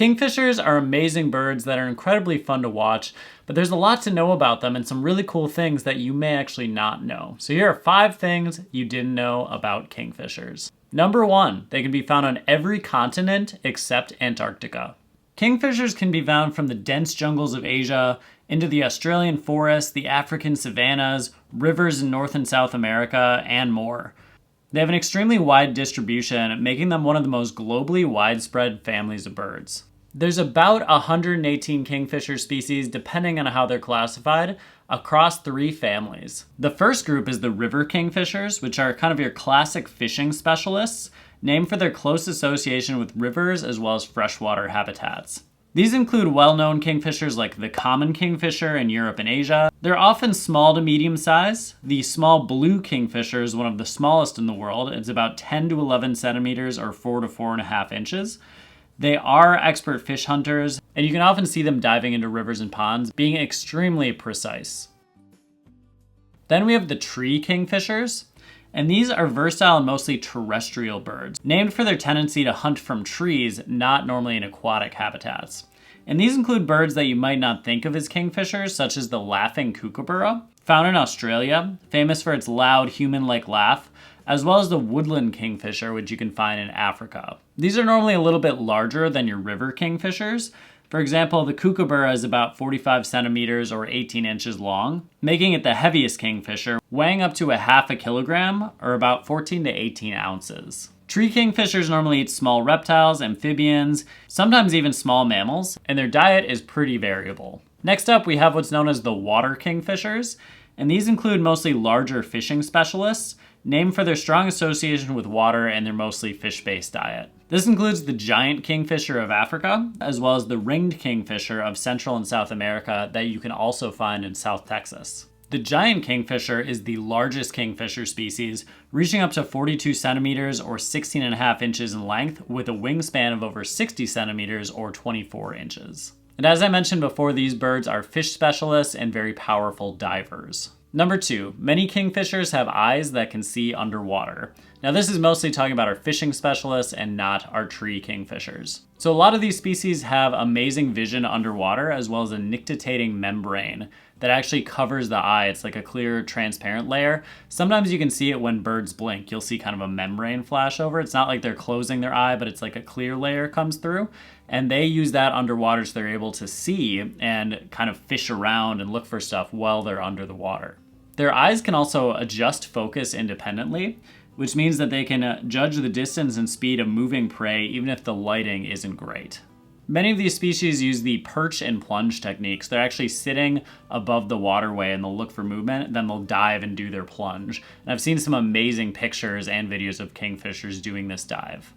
Kingfishers are amazing birds that are incredibly fun to watch, but there's a lot to know about them and some really cool things that you may actually not know. So here are 5 things you didn't know about kingfishers. Number 1, they can be found on every continent except Antarctica. Kingfishers can be found from the dense jungles of Asia into the Australian forests, the African savannas, rivers in North and South America, and more. They have an extremely wide distribution, making them one of the most globally widespread families of birds. There's about 118 kingfisher species, depending on how they're classified, across 3 families. The first group is the river kingfishers, which are kind of your classic fishing specialists, named for their close association with rivers as well as freshwater habitats. These include well-known kingfishers like the common kingfisher in Europe and Asia. They're often small to medium size. The small blue kingfisher is one of the smallest in the world. It's about 10 to 11 centimeters or 4 to 4.5 inches. They are expert fish hunters, and you can often see them diving into rivers and ponds, being extremely precise. Then we have the tree kingfishers, and these are versatile and mostly terrestrial birds, named for their tendency to hunt from trees, not normally in aquatic habitats. And these include birds that you might not think of as kingfishers, such as the laughing kookaburra, found in Australia, famous for its loud human-like laugh, as well as the woodland kingfisher, which you can find in Africa. These are normally a little bit larger than your river kingfishers. For example, the kookaburra is about 45 centimeters or 18 inches long, making it the heaviest kingfisher, weighing up to 0.5 kilogram or about 14 to 18 ounces. Tree kingfishers normally eat small reptiles, amphibians, sometimes even small mammals, and their diet is pretty variable. Next up, we have what's known as the water kingfishers, and these include mostly larger fishing specialists, named for their strong association with water and their mostly fish-based diet. This includes the giant kingfisher of Africa, as well as the ringed kingfisher of Central and South America that you can also find in South Texas. The giant kingfisher is the largest kingfisher species, reaching up to 42 centimeters or 16.5 inches in length, with a wingspan of over 60 centimeters or 24 inches. And as I mentioned before, these birds are fish specialists and very powerful divers. Number 2, many kingfishers have eyes that can see underwater. Now this is mostly talking about our fishing specialists and not our tree kingfishers. So a lot of these species have amazing vision underwater, as well as a nictitating membrane that actually covers the eye. It's like a clear, transparent layer. Sometimes you can see it when birds blink. You'll see kind of a membrane flash over. It's not like they're closing their eye, but it's like a clear layer comes through. And they use that underwater so they're able to see and kind of fish around and look for stuff while they're under the water. Their eyes can also adjust focus independently, which means that they can judge the distance and speed of moving prey even if the lighting isn't great. Many of these species use the perch and plunge techniques. They're actually sitting above the waterway and they'll look for movement, then they'll dive and do their plunge. And I've seen some amazing pictures and videos of kingfishers doing this dive.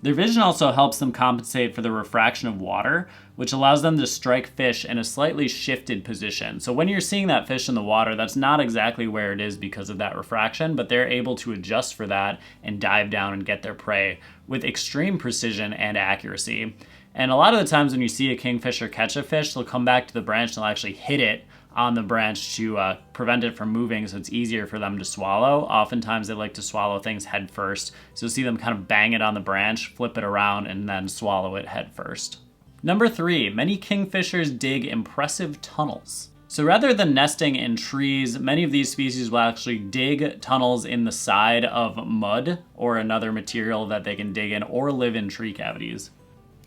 Their vision also helps them compensate for the refraction of water, which allows them to strike fish in a slightly shifted position. So when you're seeing that fish in the water, that's not exactly where it is because of that refraction, but they're able to adjust for that and dive down and get their prey with extreme precision and accuracy. And a lot of the times when you see a kingfisher catch a fish, they'll come back to the branch and they'll actually hit it on the branch to prevent it from moving so it's easier for them to swallow. Oftentimes they like to swallow things head first. So you'll see them kind of bang it on the branch, flip it around, and then swallow it head first. Number 3, many kingfishers dig impressive tunnels. So rather than nesting in trees, many of these species will actually dig tunnels in the side of mud or another material that they can dig in, or live in tree cavities.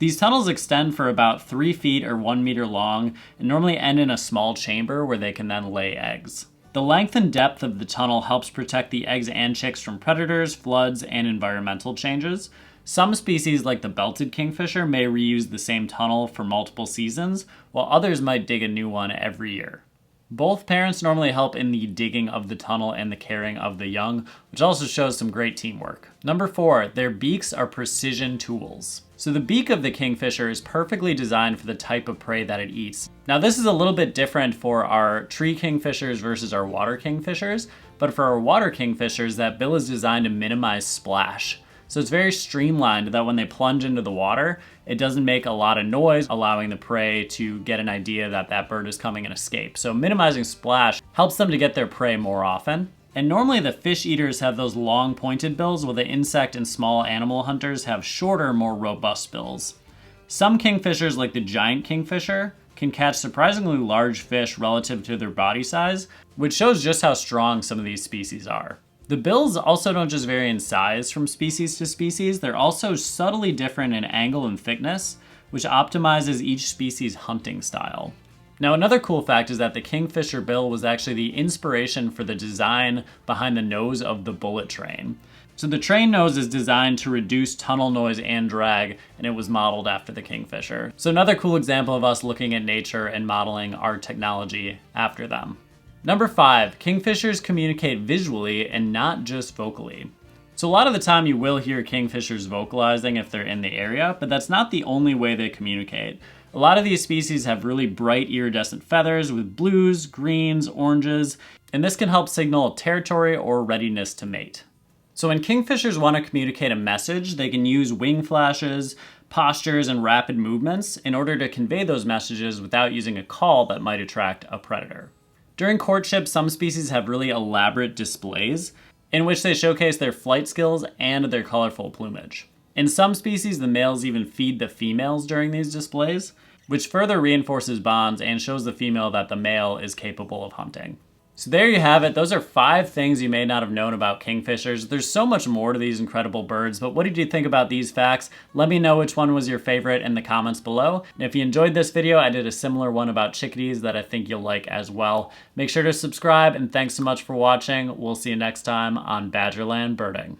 These tunnels extend for about 3 feet or 1 meter long and normally end in a small chamber where they can then lay eggs. The length and depth of the tunnel helps protect the eggs and chicks from predators, floods, and environmental changes. Some species, like the belted kingfisher, may reuse the same tunnel for multiple seasons, while others might dig a new one every year. Both parents normally help in the digging of the tunnel and the caring of the young, which also shows some great teamwork. Number 4, their beaks are precision tools. So the beak of the kingfisher is perfectly designed for the type of prey that it eats. Now this is a little bit different for our tree kingfishers versus our water kingfishers, but for our water kingfishers, that bill is designed to minimize splash. So it's very streamlined that when they plunge into the water, it doesn't make a lot of noise, allowing the prey to get an idea that that bird is coming and escape. So minimizing splash helps them to get their prey more often. And normally the fish eaters have those long pointed bills, while the insect and small animal hunters have shorter, more robust bills. Some kingfishers, like the giant kingfisher, can catch surprisingly large fish relative to their body size, which shows just how strong some of these species are. The bills also don't just vary in size from species to species, they're also subtly different in angle and thickness, which optimizes each species' hunting style. Now, another cool fact is that the kingfisher bill was actually the inspiration for the design behind the nose of the bullet train. So the train nose is designed to reduce tunnel noise and drag, and it was modeled after the kingfisher. So another cool example of us looking at nature and modeling our technology after them. Number 5, kingfishers communicate visually and not just vocally. So a lot of the time you will hear kingfishers vocalizing if they're in the area, but that's not the only way they communicate. A lot of these species have really bright iridescent feathers with blues, greens, oranges, and this can help signal territory or readiness to mate. So when kingfishers want to communicate a message, they can use wing flashes, postures, and rapid movements in order to convey those messages without using a call that might attract a predator. During courtship, some species have really elaborate displays in which they showcase their flight skills and their colorful plumage. In some species, the males even feed the females during these displays, which further reinforces bonds and shows the female that the male is capable of hunting. So there you have it. Those are 5 things you may not have known about kingfishers. There's so much more to these incredible birds, but what did you think about these facts? Let me know which one was your favorite in the comments below. And if you enjoyed this video, I did a similar one about chickadees that I think you'll like as well. Make sure to subscribe, and thanks so much for watching. We'll see you next time on Badgerland Birding.